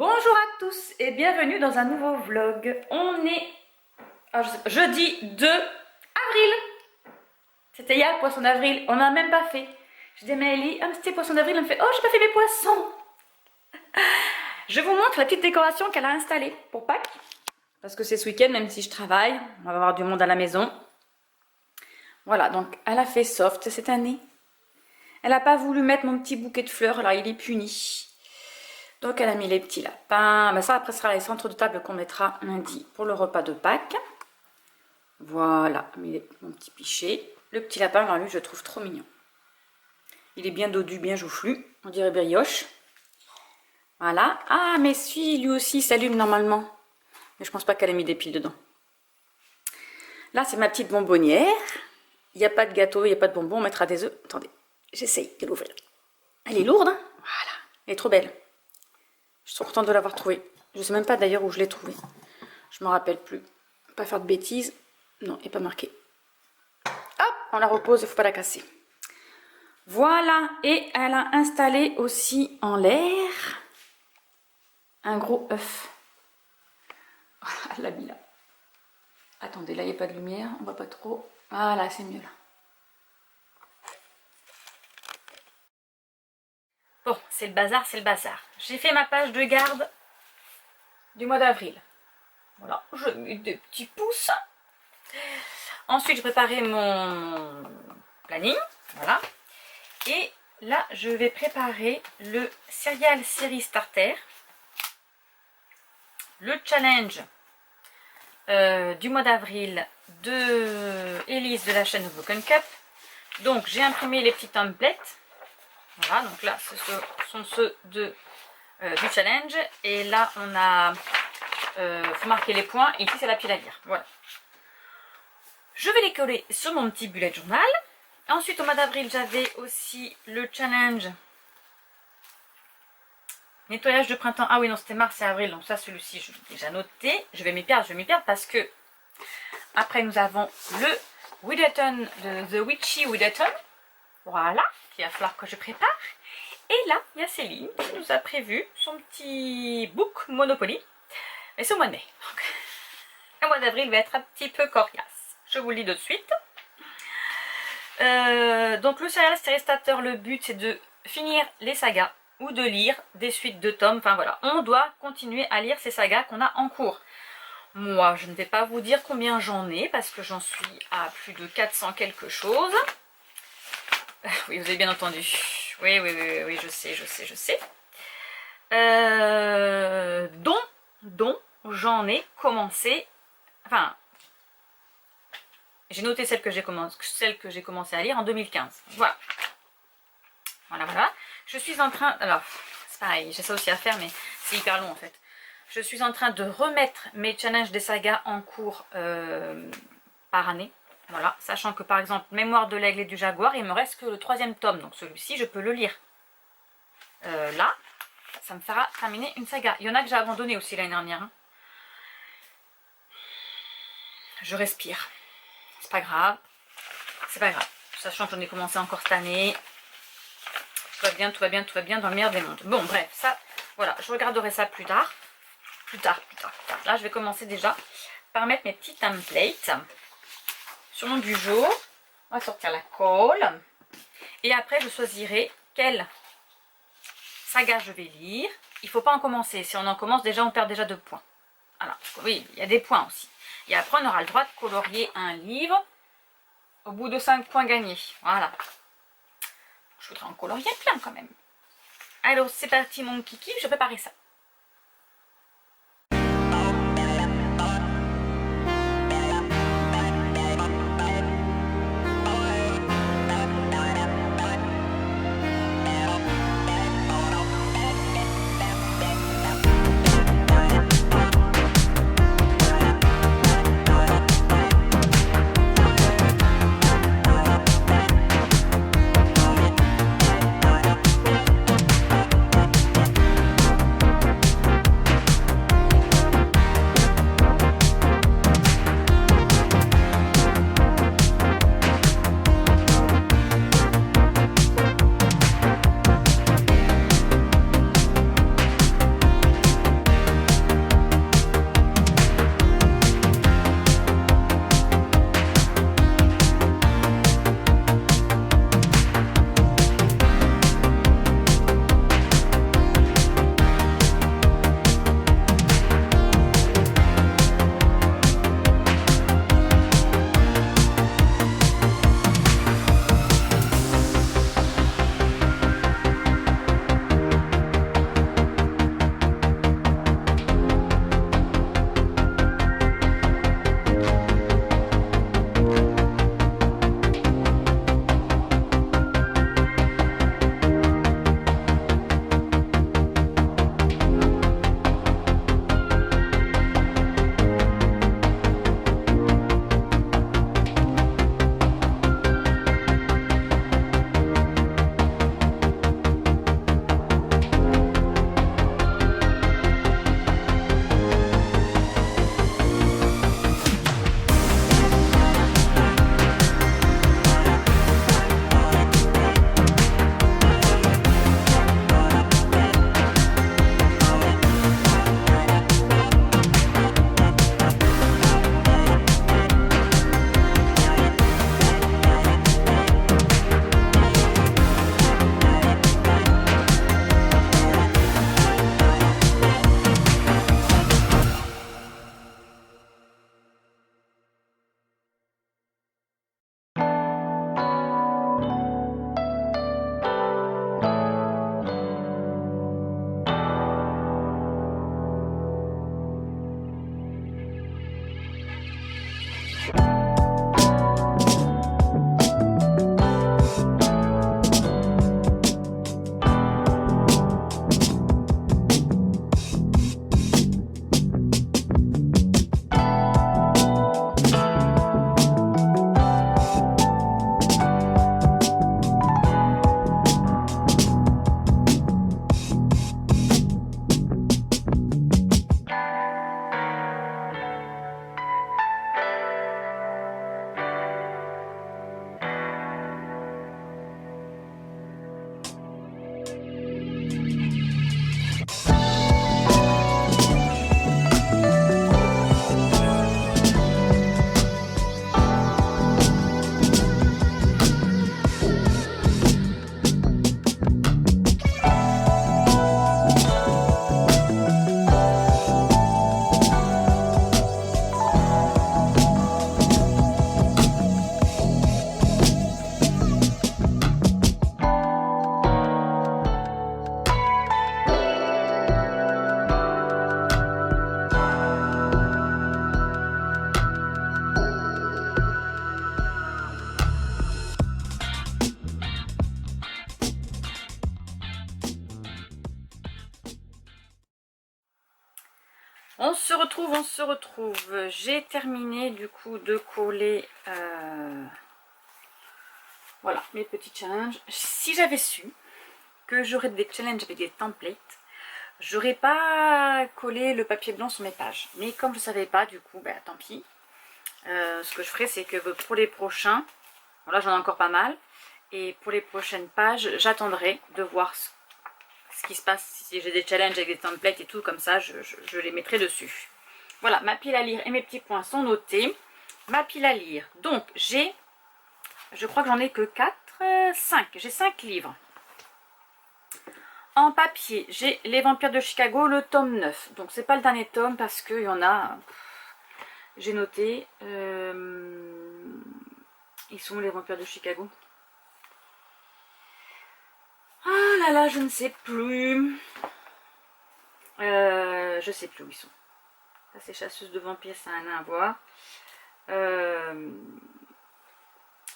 Bonjour à tous et bienvenue dans un nouveau vlog. On est jeudi 2 avril. C'était hier le poisson d'avril, on n'a même pas fait. Je dis à Maëlie, ah mais c'était poisson d'avril, elle me fait, oh j'ai pas fait mes poissons. Je vous montre la petite décoration qu'elle a installée pour Pâques. Parce que c'est ce week-end, même si je travaille, on va avoir du monde à la maison. Voilà, donc elle a fait soft cette année. Elle n'a pas voulu mettre mon petit bouquet de fleurs, alors il est puni. Donc elle a mis les petits lapins. Ben ça après ce sera les centres de table qu'on mettra lundi pour le repas de Pâques. Voilà, mon petit pichet. Le petit lapin, alors lui je le trouve trop mignon. Il est bien dodu, bien joufflu. On dirait brioche. Voilà. Ah mais si, lui aussi il s'allume normalement. Mais je pense pas qu'elle ait mis des piles dedans. Là c'est ma petite bonbonnière. Il n'y a pas de gâteau, il n'y a pas de bonbons. On mettra des œufs. Attendez, j'essaye de l'ouvrir. Elle est lourde, hein? Voilà. Elle est trop belle. Je suis contente de l'avoir trouvée. Je ne sais même pas d'ailleurs où je l'ai trouvée. Je ne me rappelle plus. Pas faire de bêtises. Non, il n'est pas marqué. Hop, on la repose, il ne faut pas la casser. Voilà, et elle a installé aussi en l'air un gros œuf. Voilà, elle l'a mis là. Attendez, là il n'y a pas de lumière, on ne voit pas trop. Voilà, c'est mieux là. Bon, c'est le bazar, c'est le bazar. J'ai fait ma page de garde du mois d'avril. Voilà, je mets des petits pouces. Ensuite, j'ai préparé mon planning. Voilà. Et là, je vais préparer le Cereal Series Starter. Le challenge du mois d'avril de Elise de la chaîne Broken Cup. Donc, j'ai imprimé les petits templates. Voilà, donc là, ce sont ceux du challenge. Et là, on a... faut marquer les points. Et ici, c'est la pile à lire. Voilà. Je vais les coller sur mon petit bullet journal. Ensuite, au mois d'avril, j'avais aussi le challenge nettoyage de printemps. Ah oui, non, c'était mars et avril. Donc ça, celui-ci, je l'ai déjà noté. Je vais m'y perdre parce que après, nous avons le Wideton, The Witchy Wideton. Voilà, qu'il va falloir que je prépare. Et là, il y a Céline qui nous a prévu son petit book Monopoly. Et c'est au mois de mai. Donc, le mois d'avril va être un petit peu coriace. Je vous le dis de suite. Donc le Cereal Series Starter, le but c'est de finir les sagas ou de lire des suites de tomes. Enfin voilà, on doit continuer à lire ces sagas qu'on a en cours. Moi, je ne vais pas vous dire combien j'en ai parce que j'en suis à plus de 400 quelque chose. Oui, vous avez bien entendu. Oui, je sais. Dont j'en ai commencé. Enfin, j'ai noté celle que j'ai commencé à lire en 2015. Voilà. Voilà. Je suis en train. Alors, c'est pareil, j'ai ça aussi à faire, mais c'est hyper long en fait. Je suis en train de remettre mes challenges des sagas en cours par année. Voilà, sachant que par exemple, Mémoire de l'aigle et du jaguar, il me reste que le 3e tome. Donc celui-ci, je peux le lire. Là, ça me fera terminer une saga. Il y en a que j'ai abandonné aussi l'année dernière. Hein. Je respire. C'est pas grave. C'est pas grave. Sachant que j'en ai commencé encore cette année. Tout va bien dans le meilleur des mondes. Bon, bref, ça, voilà, je regarderai ça plus tard. Plus tard. Là, je vais commencer déjà par mettre mes petits templates. Sur mon du jour, on va sortir la colle. Et après, je choisirai quelle saga je vais lire. Il ne faut pas en commencer. Si on en commence, déjà, on perd déjà 2 points. Alors, oui, il y a des points aussi. Et après, on aura le droit de colorier un livre au bout de 5 points gagnés. Voilà. Je voudrais en colorier plein quand même. Alors, c'est parti mon kiki, je vais préparer ça. On se retrouve, on se retrouve. J'ai terminé du coup de coller voilà mes petits challenges. Si j'avais su que j'aurais des challenges avec des templates, j'aurais pas collé le papier blanc sur mes pages. Mais comme je savais pas, du coup, ben, tant pis. Ce que je ferai, c'est que pour les prochains, bon, là j'en ai encore pas mal, et pour les prochaines pages, j'attendrai de voir ce qui se passe, si j'ai des challenges avec des templates et tout, comme ça je les mettrai dessus. Voilà, ma pile à lire et mes petits points sont notés. Ma pile à lire, donc je crois que j'en ai que 4, 5, j'ai 5 livres. En papier, j'ai Les Vampires de Chicago, le tome 9. Donc c'est pas le dernier tome parce qu'il y en a, j'ai noté, ils sont où les Vampires de Chicago? Ah là là, je ne sais plus. Je sais plus où ils sont. Ça c'est Chasseuse de vampires, ça n'a rien à voir.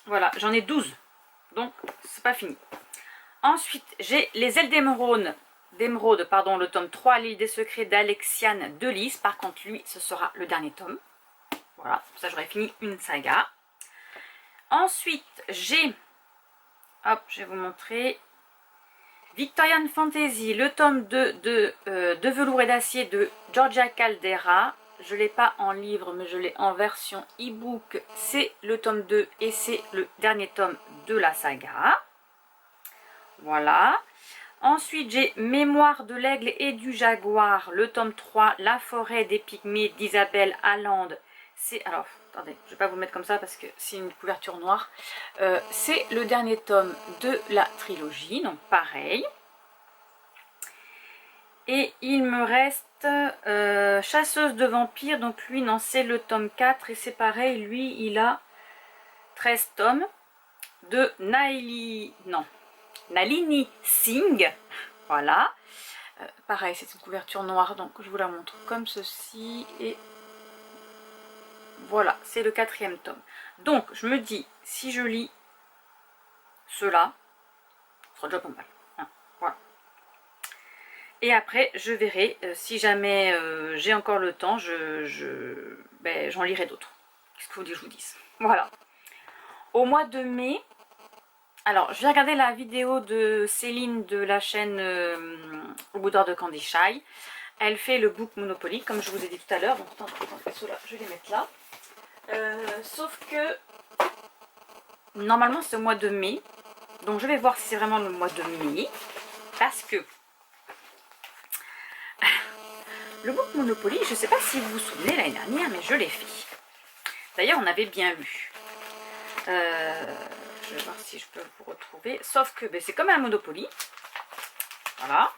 Voilà, j'en ai 12. Donc c'est pas fini. Ensuite, j'ai Les Ailes d'Émeraude, pardon, le tome 3, L'île des secrets d'Alexiane de Lys. Par contre, lui, ce sera le dernier tome. Voilà, ça j'aurais fini une saga. Ensuite, j'ai, hop, je vais vous montrer, Victorian Fantasy, le tome 2 de velours et d'acier de Georgia Caldera. Je ne l'ai pas en livre, mais je l'ai en version e-book. C'est le tome 2 et c'est le dernier tome de la saga. Voilà. Ensuite, j'ai Mémoire de l'aigle et du jaguar, le tome 3, La forêt des pygmées d'Isabelle Allende. C'est, alors, attendez, je ne vais pas vous mettre comme ça parce que c'est une couverture noire. C'est le dernier tome de la trilogie, donc pareil. Et il me reste Chasseuse de vampires, donc lui, non, c'est le tome 4 et c'est pareil, lui, il a 13 tomes de Nalini Singh, voilà. Pareil, c'est une couverture noire, donc je vous la montre comme ceci, et voilà, c'est le 4e tome. Donc, je me dis, si je lis cela, ce sera déjà pas mal. Hein, voilà. Et après, je verrai, si jamais j'ai encore le temps, j'en lirai d'autres. Qu'est-ce que vous voulez que je vous dise? Voilà. Au mois de mai, alors, je vais regarder la vidéo de Céline de la chaîne Au Boudoir de Candy Shy. Elle fait le book Monopoly, comme je vous ai dit tout à l'heure. Donc, attendez, ceux-là, je vais les mettre là. Sauf que, normalement, c'est au mois de mai. Donc, je vais voir si c'est vraiment le mois de mai. Parce que, le book Monopoly, je ne sais pas si vous vous souvenez, l'année dernière, mais je l'ai fait. D'ailleurs, on avait bien lu. Je vais voir si je peux vous retrouver. Sauf que c'est comme un Monopoly. Voilà.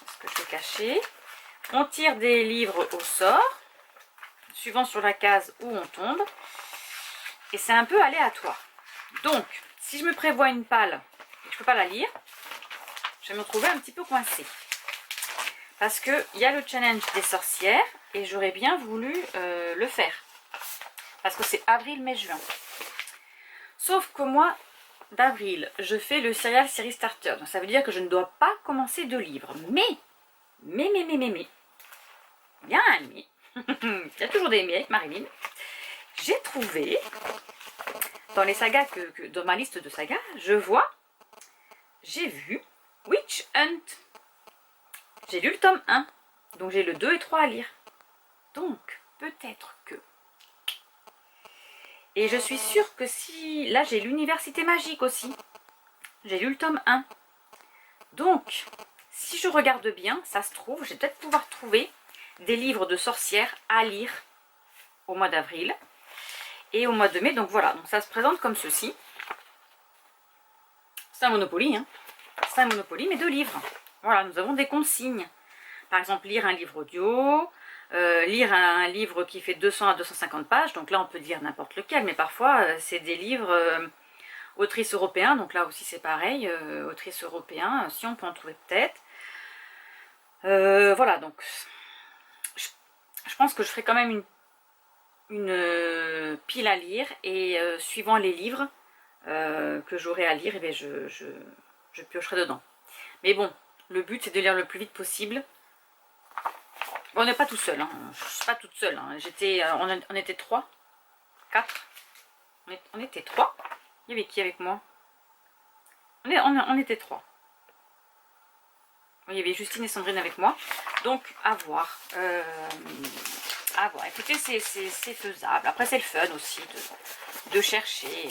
Ce que je vais cacher. On tire des livres au sort, suivant sur la case où on tombe. Et c'est un peu aléatoire. Donc, si je me prévois une palle et que je ne peux pas la lire, je vais me retrouver un petit peu coincée. Parce qu'il y a le challenge des sorcières et j'aurais bien voulu le faire. Parce que c'est avril, mai, juin. Sauf que moi, d'avril, je fais le serial Série Starter. Donc ça veut dire que je ne dois pas commencer de livres. Mais, il y a un mais. Il y a toujours des mais avec Marilyn. J'ai trouvé, dans les sagas, dans ma liste de sagas, j'ai vu Witch Hunt. J'ai lu le tome 1. Donc j'ai le 2 et 3 à lire. Donc, peut-être que... Et je suis sûre que si... Là, j'ai l'Université magique aussi. J'ai lu le tome 1. Donc, si je regarde bien, ça se trouve, je vais peut-être pouvoir trouver des livres de sorcières à lire au mois d'avril et au mois de mai. Donc voilà, donc ça se présente comme ceci. C'est un Monopoly, hein. C'est un Monopoly, mais de livres. Voilà, nous avons des consignes. Par exemple, lire un livre audio... lire un livre qui fait 200 à 250 pages, donc là on peut dire n'importe lequel, mais parfois c'est des livres autrices européens, donc là aussi c'est pareil, autrices européens, si on peut en trouver peut-être. Voilà, donc je pense que je ferai quand même une pile à lire, et suivant les livres que j'aurai à lire, et bien je piocherai dedans. Mais bon, le but c'est de lire le plus vite possible, Bon, on n'est pas tout seul, hein. Je suis pas toute seule. Hein. On était 3, 4. On était 3. Il y avait qui avec moi? On était 3. Il y avait Justine et Sandrine avec moi. Donc, à voir. À voir. Écoutez, c'est faisable. Après, c'est le fun aussi de chercher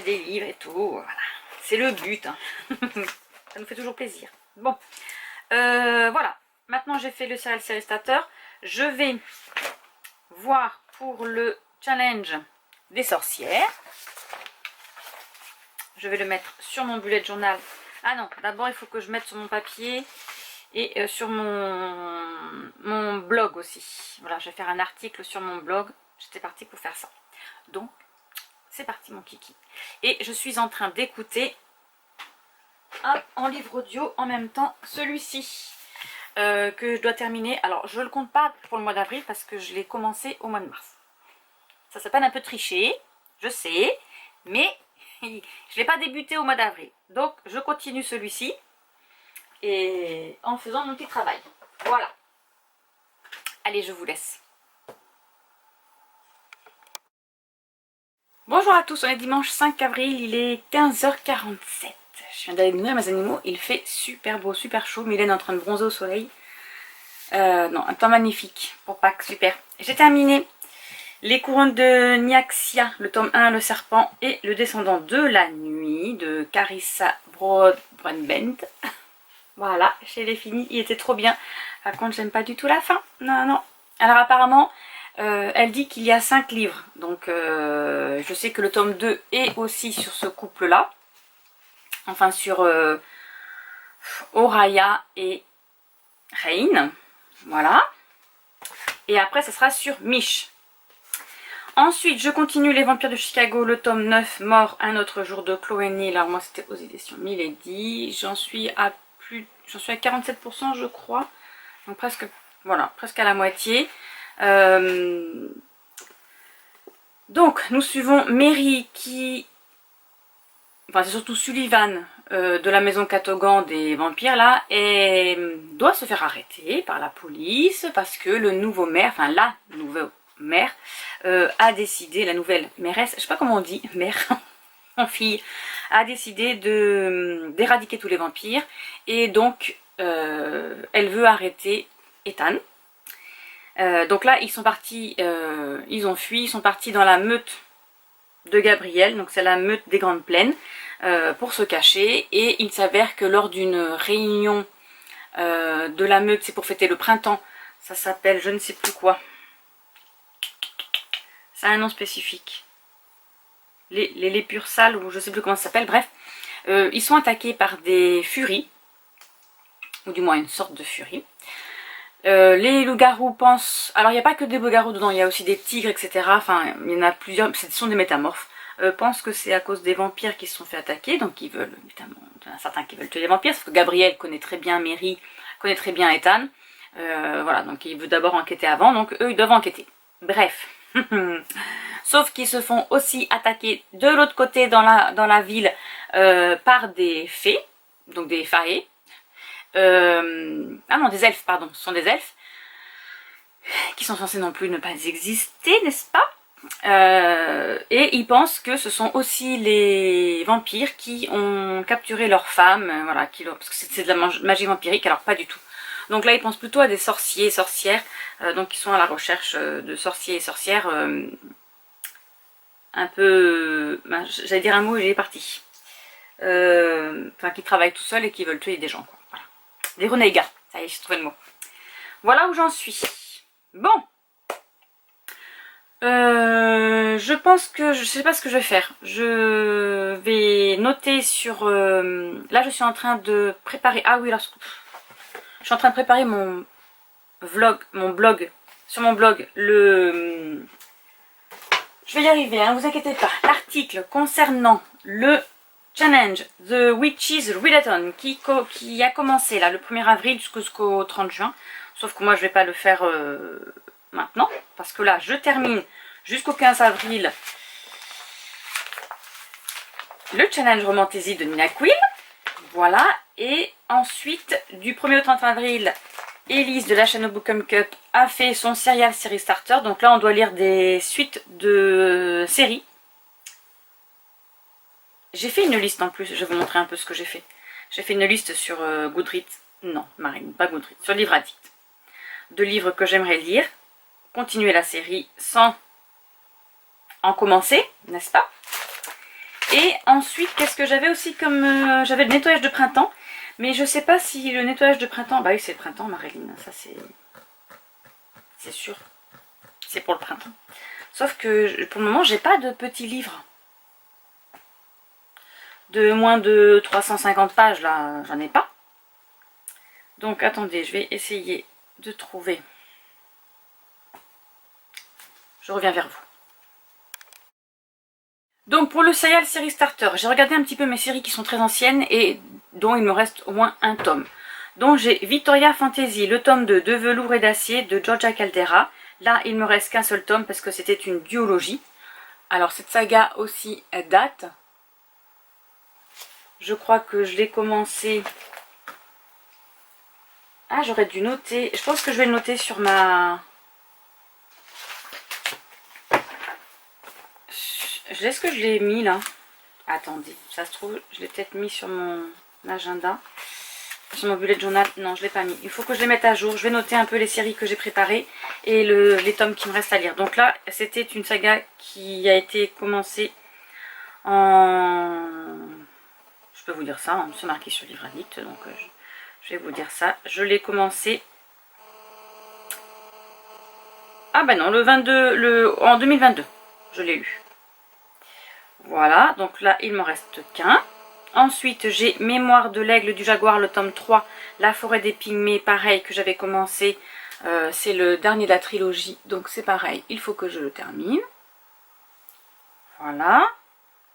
des livres et tout. Voilà. C'est le but. Hein. Ça nous fait toujours plaisir. Bon. Voilà. Maintenant, j'ai fait le céréal séristateur. Je vais voir pour le challenge des sorcières. Je vais le mettre sur mon bullet journal. Ah non, d'abord il faut que je mette sur mon papier et sur mon blog aussi. Voilà, je vais faire un article sur mon blog. J'étais partie pour faire ça. Donc, c'est parti mon kiki. Et je suis en train d'écouter en livre audio en même temps celui-ci que je dois terminer. Alors, je ne le compte pas pour le mois d'avril parce que je l'ai commencé au mois de mars. Ça s'appelle un peu tricher, je sais, mais je ne l'ai pas débuté au mois d'avril. Donc, je continue celui-ci et en faisant mon petit travail. Voilà. Allez, je vous laisse. Bonjour à tous, on est dimanche 5 avril, il est 15h47. Je viens d'aller nourrir mes animaux, il fait super beau, super chaud. Mylène est en train de bronzer au soleil. Non, un temps magnifique pour Pâques, super. J'ai terminé les couronnes de Nyaxia, le tome 1, le serpent et le descendant de la nuit de Carissa Broadbent. Voilà, je l'ai fini, il était trop bien. Par contre, j'aime pas du tout la fin. Non, non. Alors apparemment, elle dit qu'il y a 5 livres. Donc, je sais que le tome 2 est aussi sur ce couple-là. Enfin, sur Oraya et Reine. Voilà. Et après, ça sera sur Mich. Ensuite, je continue Les Vampires de Chicago, le tome 9, Mort un autre jour de Chloé Neal. Alors moi, c'était aux éditions Milady. J'en suis à 47% je crois. Donc presque, voilà, presque à la moitié. Donc, nous suivons Mary qui... Enfin, c'est surtout Sullivan de la maison Catogan des vampires là, et doit se faire arrêter par la police parce que le nouveau maire, enfin la nouvelle mère, a décidé, la nouvelle mairesse, je sais pas comment on dit, mère en fille, a décidé d'éradiquer tous les vampires et donc elle veut arrêter Ethan. Donc là ils sont partis, ils ont fui, ils sont partis dans la meute de Gabriel, donc c'est la meute des Grandes Plaines, pour se cacher, et il s'avère que lors d'une réunion de la meute, c'est pour fêter le printemps, ça s'appelle je ne sais plus quoi, ça a un nom spécifique, les pures salles, ou je ne sais plus comment ça s'appelle, bref, ils sont attaqués par des furies, ou du moins une sorte de furie. Les loups-garous pensent... Alors il n'y a pas que des loups-garous dedans, il y a aussi des tigres, etc. Enfin, il y en a plusieurs, ce sont des métamorphes. Pensent que c'est à cause des vampires qui se sont fait attaquer, donc ils veulent, évidemment, il y en a certains qui veulent tuer les vampires, parce que Gabriel connaît très bien Mary, connaît très bien Ethan. Voilà, donc il veut d'abord enquêter avant, donc eux ils doivent enquêter. Bref. Sauf qu'ils se font aussi attaquer de l'autre côté dans la ville par des fées, donc des faées. Ah non, des elfes, pardon, ce sont des elfes qui sont censés non plus ne pas exister, n'est-ce pas? Et ils pensent que ce sont aussi les vampires qui ont capturé leurs femmes, voilà, parce que c'est de la magie vampirique, alors pas du tout. Donc là ils pensent plutôt à des sorciers et sorcières, donc ils sont à la recherche de sorciers et sorcières, un peu, j'allais dire un mot et il est parti, enfin qui travaillent tout seuls et qui veulent tuer des gens, quoi. Voilà. Des renégats, ça y est, j'ai trouvé le mot. Voilà où j'en suis. Bon. Je pense que je sais pas ce que je vais faire. Je vais noter sur... là je suis en train de préparer... Ah oui, alors je suis en train de préparer mon vlog, sur mon blog, je vais y arriver, hein, vous inquiétez pas. L'article concernant le challenge The Witches Readathon qui a commencé là le 1er avril jusqu'au 30 juin. Sauf que moi je vais pas le faire maintenant, parce que là je termine jusqu'au 15 avril le challenge Romantasy de Nina Quill. Voilà, et ensuite du 1er au 30 avril Élise de la chaîne Bookum Cup a fait son serial série starter. Donc là, on doit lire des suites de séries. J'ai fait une liste en plus, je vais vous montrer un peu ce que j'ai fait. J'ai fait une liste sur Goodreads. Non, Marine, pas Goodreads, sur Livre Addict. De livres que j'aimerais lire, continuer la série sans en commencer, n'est-ce pas? Et ensuite, qu'est-ce que j'avais aussi comme... j'avais le nettoyage de printemps, mais je sais pas si le nettoyage de printemps... Bah oui, c'est le printemps, Maréline, ça c'est sûr. C'est pour le printemps. Sauf que pour le moment, j'ai pas de petits livres. De moins de 350 pages, là, j'en ai pas. Donc, attendez, je vais essayer de trouver. Je reviens vers vous. Donc, pour le serial série starter, j'ai regardé un petit peu mes séries qui sont très anciennes et dont il me reste au moins un tome. Donc, j'ai Victoria Fantasy, le tome de velours et d'acier de Georgia Caldera. Là, il me reste qu'un seul tome parce que c'était une duologie. Alors, cette saga aussi date. Je crois que je l'ai commencé... Ah, j'aurais dû noter. Je pense que je vais le noter sur ma... Est-ce que je l'ai mis là? Attendez, ça se trouve, je l'ai peut-être mis sur mon agenda. Sur mon bullet journal. Non, je ne l'ai pas mis. Il faut que je les mette à jour. Je vais noter un peu les séries que j'ai préparées et les tomes qui me restent à lire. Donc là, c'était une saga qui a été commencée en... Je peux vous dire ça, hein, c'est marqué sur Livre Addict. Donc je vais vous dire ça. Je l'ai commencé... Ah ben non, en 2022. Je l'ai lu. Voilà, donc là, il me reste qu'un. Ensuite, j'ai Mémoire de l'aigle du jaguar, le tome 3, La forêt des pygmées, pareil, que j'avais commencé. C'est le dernier de la trilogie, donc c'est pareil, il faut que je le termine. Voilà.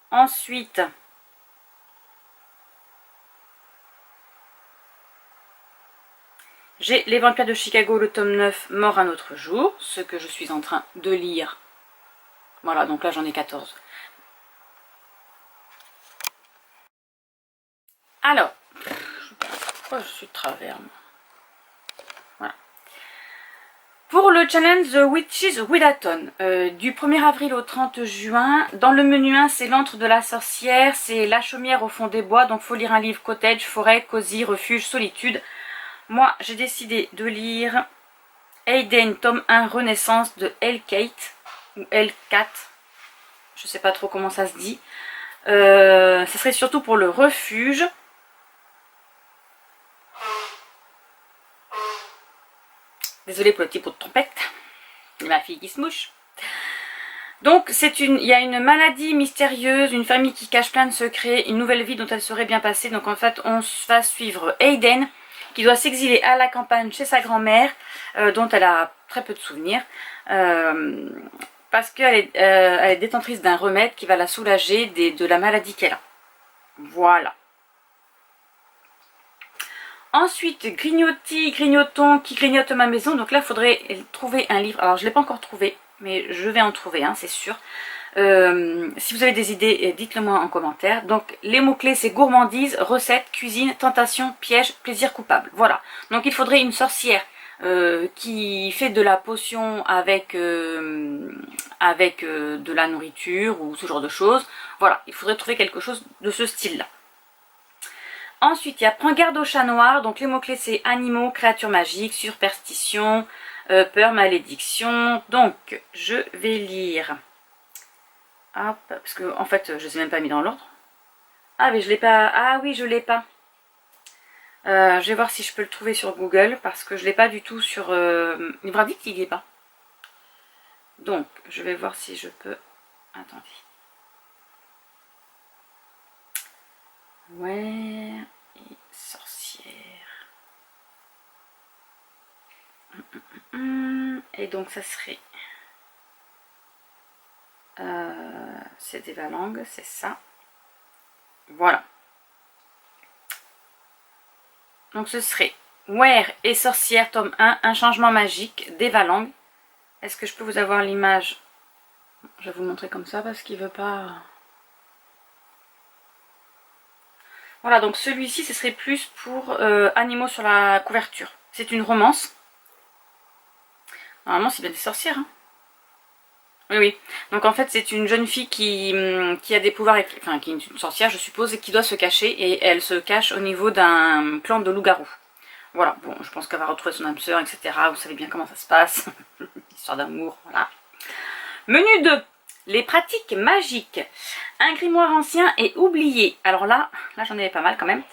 Ensuite, j'ai Les vampires de Chicago, le tome 9, Mort un autre jour, ce que je suis en train de lire. Voilà, donc là j'en ai 14. Alors, pourquoi je suis de travers? Voilà. Pour le challenge The Witches Widaton, du 1er avril au 30 juin, dans le menu 1, c'est l'antre de la sorcière, c'est la chaumière au fond des bois, donc faut lire un livre cottage, forêt, cosy, refuge, solitude. Moi, j'ai décidé de lire Aiden, tome 1, Renaissance de L-Kate, ou L4, je sais pas trop comment ça se dit. Ce serait surtout pour le refuge. Désolée pour le petit pot de trompette. Il y a ma fille qui se mouche. Donc, il y a une maladie mystérieuse, une famille qui cache plein de secrets, une nouvelle vie dont elle serait bien passée. Donc, en fait, on va suivre Aiden, qui doit s'exiler à la campagne chez sa grand-mère, dont elle a très peu de souvenirs, parce qu'elle est détentrice d'un remède qui va la soulager de la maladie qu'elle a. Voilà. Ensuite, Grignoton qui grignote ma maison. Donc là, il faudrait trouver un livre. Alors, je ne l'ai pas encore trouvé, mais je vais en trouver un, c'est sûr. Si vous avez des idées, dites-le moi en commentaire. Donc, les mots-clés, c'est gourmandise, recette, cuisine, tentation, piège, plaisir coupable. Voilà. Donc, il faudrait une sorcière qui fait de la potion avec de la nourriture ou ce genre de choses. Voilà, il faudrait trouver quelque chose de ce style-là. Ensuite, il y a Prends garde au chat noir. Donc les mots-clés, c'est animaux, créatures magiques, superstition, peur, malédiction. Donc, je vais lire. Hop, parce que en fait, je ne les ai même pas mis dans l'ordre. Ah, mais je l'ai pas. Ah oui, je l'ai pas. Je vais voir si je peux le trouver sur Google, parce que je ne l'ai pas du tout sur... Livre Addict, il n'y est pas. Donc, je vais voir si je peux... Attendez. Ouais, et sorcière. Et donc ça serait... c'est des valangues, c'est ça. Voilà. Donc ce serait Were et sorcière, tome 1, un changement magique, des valangues. Est-ce que je peux vous avoir l'image? Je vais vous montrer comme ça parce qu'il veut pas... Voilà, donc celui-ci, ce serait plus pour animaux sur la couverture. C'est une romance. Normalement, c'est bien des sorcières. Hein. Oui, oui. Donc en fait, c'est une jeune fille qui a des pouvoirs, enfin qui est une sorcière, je suppose, et qui doit se cacher. Et elle se cache au niveau d'un clan de loups-garous. Voilà, bon, je pense qu'elle va retrouver son âme sœur, etc. Vous savez bien comment ça se passe. Histoire d'amour, voilà. Menu 2. Les pratiques magiques. Un grimoire ancien et oublié. Alors là j'en avais pas mal quand même.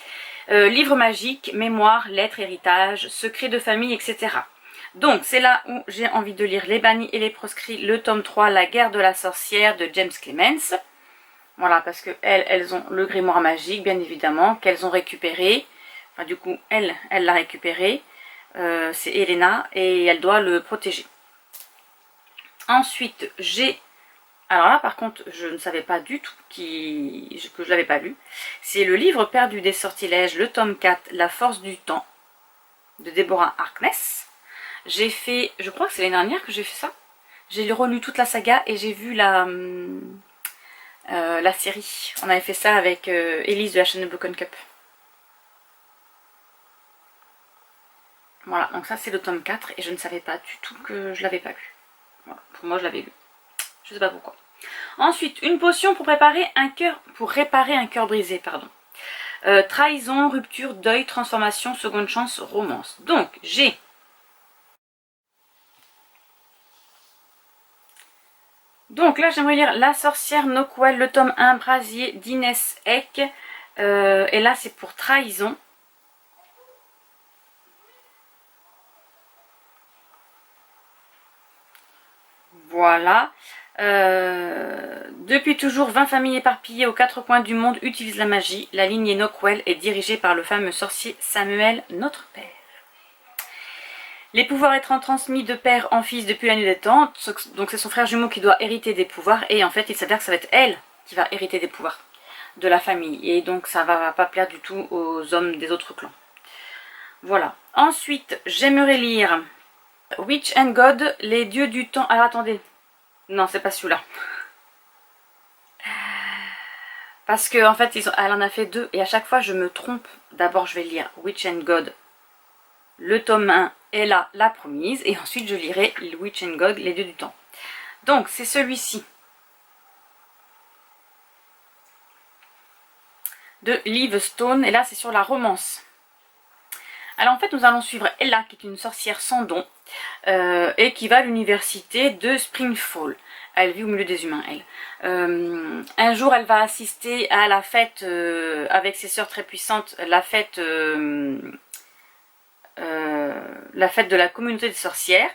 Livre magique, mémoire, lettres, héritage, secrets de famille, etc. Donc c'est là où j'ai envie de lire Les Bannis et les Proscrits, le tome 3, La guerre de la sorcière de James Clemens. Voilà, parce que elles ont le grimoire magique, bien évidemment, qu'elles ont récupéré. Enfin du coup, elle l'a récupéré. C'est Elena et elle doit le protéger. Ensuite, j'ai... Alors là, par contre, je ne savais pas du tout que je l'avais pas lu. C'est le livre perdu des sortilèges, le tome 4, La force du temps, de Deborah Harkness. J'ai fait, je crois que c'est l'année dernière que j'ai fait ça. J'ai relu toute la saga et j'ai vu la série. On avait fait ça avec Elise de la chaîne de Broken Cup. Voilà, donc ça c'est le tome 4 et je ne savais pas du tout que je l'avais pas lu. Voilà, pour moi je l'avais lu. Je sais pas pourquoi. Ensuite, une potion pour réparer un cœur brisé, pardon. Trahison, rupture, deuil, transformation, seconde chance, romance. Donc, j'ai... Donc là, j'aimerais lire La sorcière Nokwell, le tome 1, Brasier, d'Inès Eck. Et là, c'est pour trahison. Voilà. Depuis toujours, 20 familles éparpillées aux 4 coins du monde utilisent la magie. La lignée Nokwell est dirigée par le fameux sorcier Samuel, notre père. Les pouvoirs étant transmis de père en fils depuis la nuit des temps, donc c'est son frère jumeau qui doit hériter des pouvoirs, et en fait il s'avère que ça va être elle qui va hériter des pouvoirs de la famille, et donc ça va pas plaire du tout aux hommes des autres clans. Voilà. Ensuite, j'aimerais lire Witch and God, les dieux du temps... Alors attendez, non c'est pas celui-là. Parce que en fait, elle en a fait 2, et à chaque fois je me trompe. D'abord je vais lire Witch and God, le tome 1, Ella la promise, et ensuite je lirai Witch and God, les dieux du temps. Donc c'est celui-ci de Liv Stone, et là c'est sur la romance. Alors en fait nous allons suivre Ella qui est une sorcière sans don et qui va à l'université de Springfall. Elle vit au milieu des humains, elle. Un jour elle va assister à la fête avec ses sœurs très puissantes, la fête de la communauté des sorcières.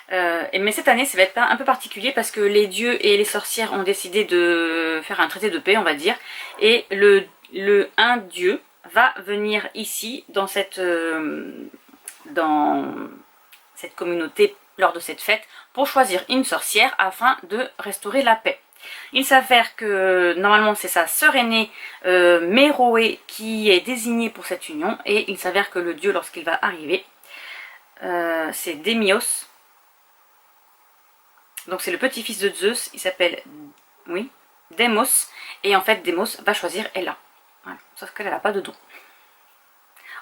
Mais cette année ça va être un peu particulier parce que les dieux et les sorcières ont décidé de faire un traité de paix, on va dire, et un dieu va venir ici dans cette communauté lors de cette fête pour choisir une sorcière afin de restaurer la paix. Il s'avère que normalement c'est sa sœur aînée Méroé qui est désignée pour cette union, et il s'avère que le dieu lorsqu'il va arriver c'est Démios. Donc c'est le petit-fils de Zeus, il s'appelle Démos, et en fait Démos va choisir Ella. Voilà. Sauf qu'elle n'a pas de don.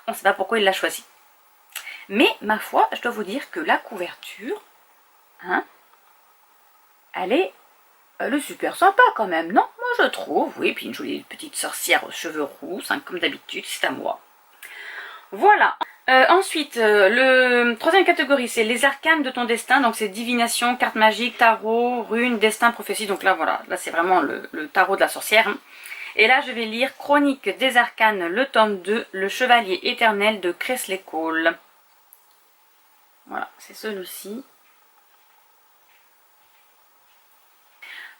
On ne sait pas pourquoi il l'a choisi. Mais ma foi, je dois vous dire que la couverture, hein, elle est super sympa quand même, non? Moi je trouve, oui, puis une jolie petite sorcière aux cheveux roux, hein, comme d'habitude, c'est à moi. Voilà. Ensuite, le troisième catégorie, c'est les arcanes de ton destin. Donc c'est divination, carte magique, tarot, runes, destin, prophétie. Donc là, voilà, là c'est vraiment le tarot de la sorcière. Hein. Et là, je vais lire Chronique des arcanes, le tome 2, le chevalier éternel de Cresley Cole. Voilà, c'est celui-ci.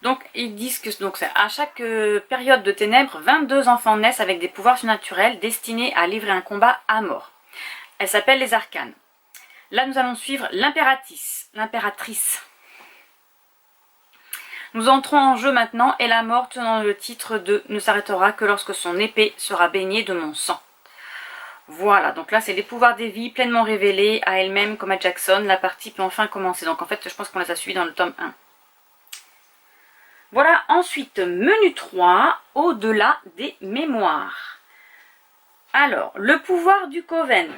Donc ils disent que donc, à chaque période de ténèbres, 22 enfants naissent avec des pouvoirs surnaturels destinés à livrer un combat à mort. Elle s'appelle les arcanes. Là nous allons suivre l'impératrice. Nous entrons en jeu maintenant, et la mort tenant le titre de ne s'arrêtera que lorsque son épée sera baignée de mon sang. Voilà, donc là c'est les pouvoirs des vies pleinement révélés à elle-même comme à Jackson. La partie peut enfin commencer. Donc en fait je pense qu'on les a suivis dans le tome 1. Voilà, ensuite menu 3, au-delà des mémoires. Alors, le pouvoir du Coven.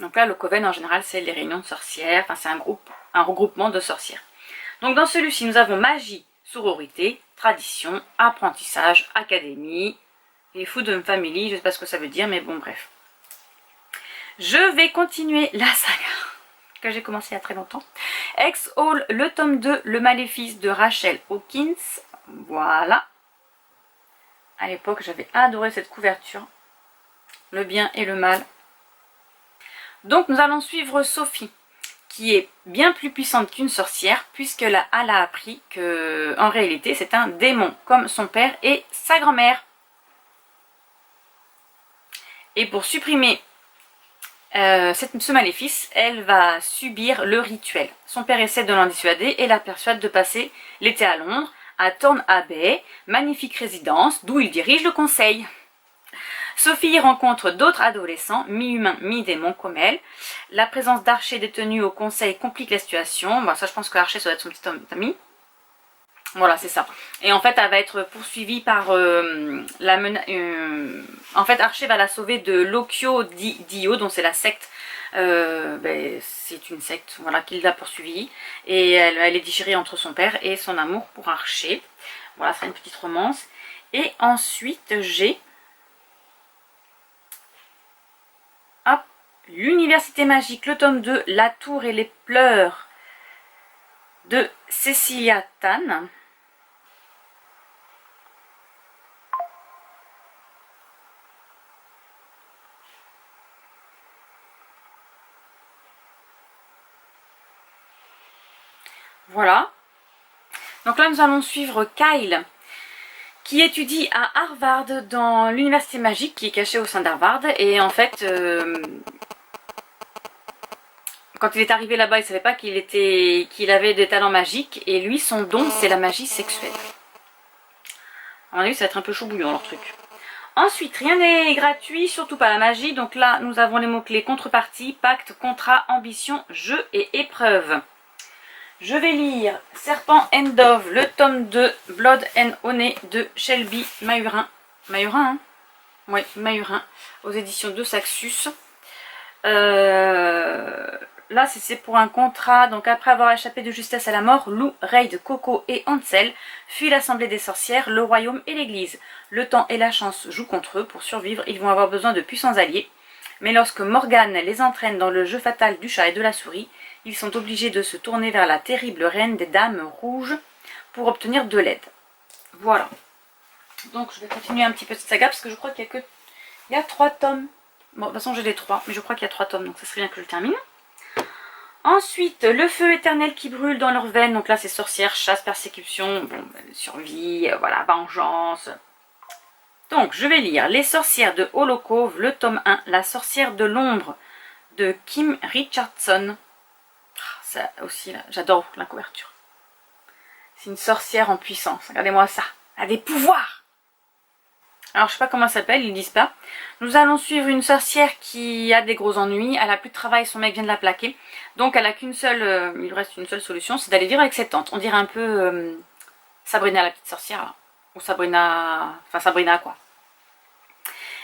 Donc là, le coven en général, c'est les réunions de sorcières, enfin c'est un regroupement de sorcières. Donc dans celui-ci, nous avons magie, sororité, tradition, apprentissage, académie, et Food Family, je ne sais pas ce que ça veut dire, mais bon, bref. Je vais continuer la saga que j'ai commencé il y a très longtemps. X-Hall, le tome 2, le maléfice de Rachel Hawkins. Voilà. À l'époque, j'avais adoré cette couverture. Le bien et le mal. Donc nous allons suivre Sophie, qui est bien plus puissante qu'une sorcière, puisqu'elle a appris que en réalité c'est un démon, comme son père et sa grand-mère. Et pour supprimer ce maléfice, elle va subir le rituel. Son père essaie de l'en dissuader et la persuade de passer l'été à Londres, à Thorn Abbey, magnifique résidence d'où il dirige le conseil. Sophie rencontre d'autres adolescents, mi-humains, mi-démons comme elle. La présence d'Archer détenu au conseil complique la situation. Bon, ça, je pense que Archer, ça doit être son petit ami. Voilà, c'est ça. Et en fait, elle va être poursuivie par en fait, Archer va la sauver de Lokyo Dio, dont c'est la secte. C'est une secte, voilà, qui l'a poursuivie. Et elle est déchirée entre son père et son amour pour Archer. Voilà, ça sera une petite romance. Et ensuite, j'ai l'Université magique, le tome 2, La tour et les pleurs de Cecilia Tan. Voilà. Donc là, nous allons suivre Kyle, qui étudie à Harvard dans l'Université magique, qui est cachée au sein d'Harvard. Et en fait, quand il est arrivé là-bas, il ne savait pas qu'il avait des talents magiques. Et lui, son don, c'est la magie sexuelle. À mon avis, ça va être un peu chaud bouillant, leur truc. Ensuite, rien n'est gratuit, surtout pas la magie. Donc là, nous avons les mots-clés contrepartie, pacte, contrat, ambition, jeu et épreuve. Je vais lire Serpent and Dove, le tome 2, Blood and Honey de Shelby Mahurin. Mahurin, hein? Oui, Mahurin, aux éditions de Saxus. Là, c'est pour un contrat. Donc, après avoir échappé de justesse à la mort, Lou, Reid, Coco et Hansel fuient l'assemblée des sorcières, le royaume et l'église. Le temps et la chance jouent contre eux. Pour survivre, ils vont avoir besoin de puissants alliés. Mais lorsque Morgane les entraîne dans le jeu fatal du chat et de la souris, ils sont obligés de se tourner vers la terrible reine des dames rouges pour obtenir de l'aide. Voilà. Donc, je vais continuer un petit peu cette saga parce que je crois qu'il y a 3 tomes. Bon, de toute façon, j'ai les 3, mais je crois qu'il y a 3 tomes, donc ça serait bien que je le termine. Ensuite, le feu éternel qui brûle dans leurs veines. Donc là, c'est sorcière, chasse, persécution, bon, survie, voilà, vengeance. Donc, je vais lire Les sorcières de Holocove, le tome 1, La sorcière de l'ombre de Kim Richardson. Ça aussi, là, j'adore la couverture. C'est une sorcière en puissance. Regardez-moi ça. Elle a des pouvoirs. Alors, je sais pas comment elle s'appelle, ils disent pas. Nous allons suivre une sorcière qui a des gros ennuis. Elle a plus de travail, son mec vient de la plaquer. Donc, elle a qu'une seule, il lui reste une seule solution, c'est d'aller vivre avec ses tantes. On dirait un peu Sabrina la petite sorcière, là. Ou Sabrina, enfin Sabrina quoi.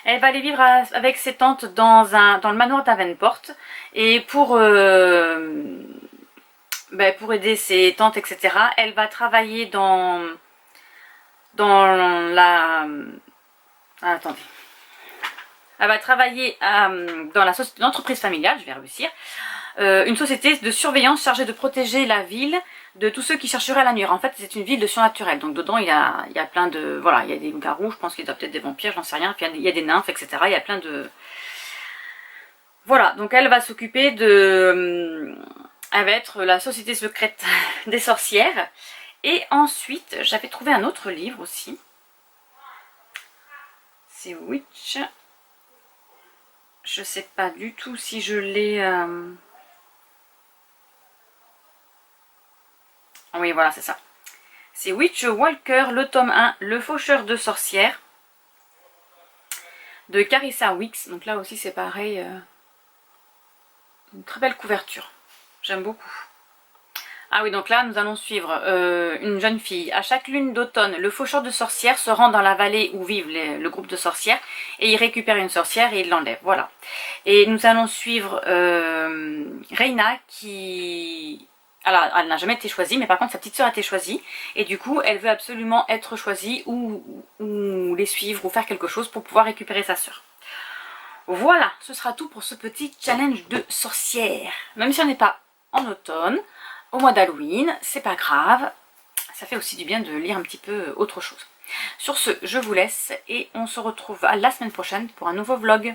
Elle va aller vivre avec ses tantes dans le manoir d'Avenport. Et pour aider ses tantes, etc., elle va travailler dans la... attendez. Elle va travailler dans l'entreprise familiale, je vais réussir, une société de surveillance chargée de protéger la ville de tous ceux qui chercheraient à la nuire. En fait, c'est une ville de surnaturel. Donc dedans, il y a plein de... Voilà, il y a des loups-garous, je pense qu'il y a peut-être des vampires, j'en sais rien. Puis il y a des nymphes, etc. Il y a plein de... Voilà, donc elle va s'occuper de... Elle va être la société secrète des sorcières. Et ensuite, j'avais trouvé un autre livre aussi. C'est Witch. Je sais pas du tout si je l'ai... Oui, voilà, c'est ça. C'est Witch Walker, le tome 1, Le faucheur de sorcières, de Carissa Wicks. Donc là aussi, c'est pareil. Une très belle couverture. J'aime beaucoup. Ah oui, donc là, nous allons suivre une jeune fille. À chaque lune d'automne, le faucheur de sorcières se rend dans la vallée où vivent le groupe de sorcières et il récupère une sorcière et il l'enlève. Voilà. Et nous allons suivre Reina qui... Alors, elle n'a jamais été choisie, mais par contre, sa petite sœur a été choisie. Et du coup, elle veut absolument être choisie ou les suivre ou faire quelque chose pour pouvoir récupérer sa sœur. Voilà, ce sera tout pour ce petit challenge de sorcière. Même si on n'est pas en automne, au mois d'Halloween, c'est pas grave. Ça fait aussi du bien de lire un petit peu autre chose. Sur ce, je vous laisse et on se retrouve à la semaine prochaine pour un nouveau vlog.